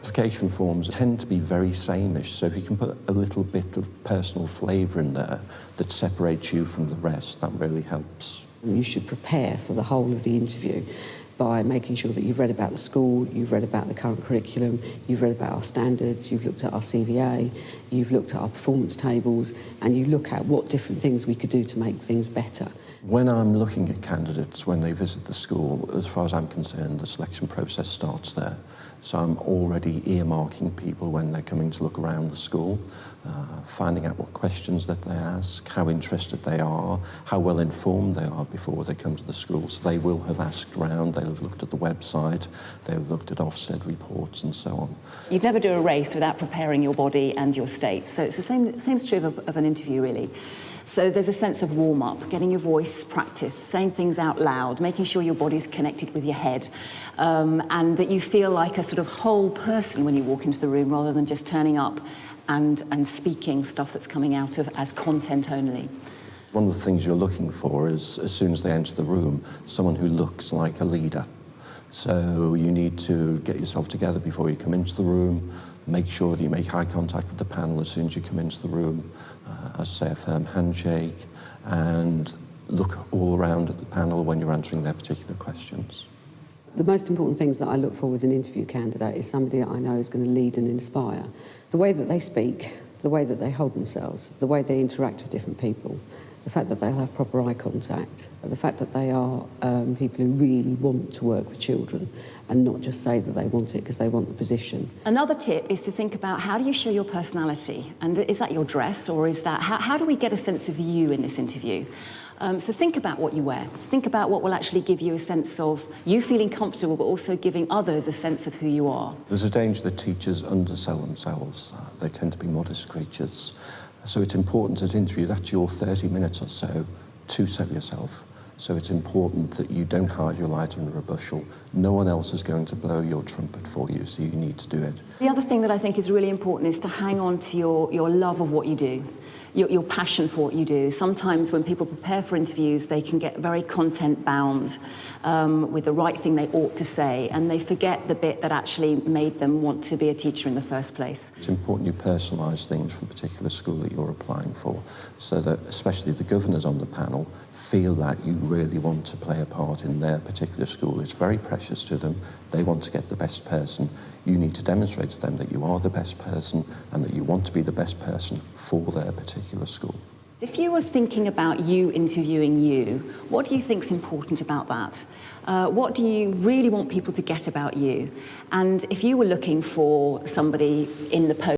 Application forms tend to be very sameish, so if you can put a little bit of personal flavour in there that separates you from the rest, that really helps. You should prepare for the whole of the interview by making sure that you've read about the school, you've read about the current curriculum, you've read about our standards, you've looked at our CVA, you've looked at our performance tables, and you look at what different things we could do to make things better. When I'm looking at candidates when they visit the school, as far as I'm concerned, the selection process starts there. So I'm already earmarking people when they're coming to look around the school, finding out what questions that they ask, how interested they are, how well informed they are before they come to the school. So they will have asked around, they'll have looked at the website, they'll have looked at Ofsted reports and so on. You'd never do a race without preparing your body and your state. So it's the same's true of an interview, really. So there's a sense of warm-up, getting your voice practiced, saying things out loud, making sure your body's connected with your head, and that you feel like a sort of whole person when you walk into the room rather than just turning up and speaking stuff that's coming out of as content only. One of the things you're looking for is, as soon as they enter the room, someone who looks like a leader. So you need to get yourself together before you come into the room, make sure that you make eye contact with the panel as soon as you come into the room, as say a firm handshake, and look all around at the panel when you're answering their particular questions. The most important things that I look for with an interview candidate is somebody that I know is going to lead and inspire. The way that they speak, the way that they hold themselves, the way they interact with different people, the fact that they'll have proper eye contact, the fact that they are people who really want to work with children and not just say that they want it because they want the position. Another tip is to think about how do you show your personality? And is that your dress, or is that, how do we get a sense of you in this interview? So think about what you wear. Think about what will actually give you a sense of you feeling comfortable, but also giving others a sense of who you are. There's a danger that teachers undersell themselves. They tend to be modest creatures. So it's important at interview, that's your 30 minutes or so, to sell yourself. So it's important that you don't hide your light under a bushel. No one else is going to blow your trumpet for you, so you need to do it. The other thing that I think is really important is to hang on to your love of what you do. Your passion for what you do. Sometimes when people prepare for interviews, they can get very content bound with the right thing they ought to say, and they forget the bit that actually made them want to be a teacher in the first place. It's important you personalise things for the particular school that you're applying for, so that especially the governors on the panel feel that you really want to play a part in their particular school. It's very precious to them. They want to get the best person. You need to demonstrate to them that you are the best person and that you want to be the best person for their particular school. If you were thinking about you interviewing you, what do you think is important about that? What do you really want people to get about you? And if you were looking for somebody in the post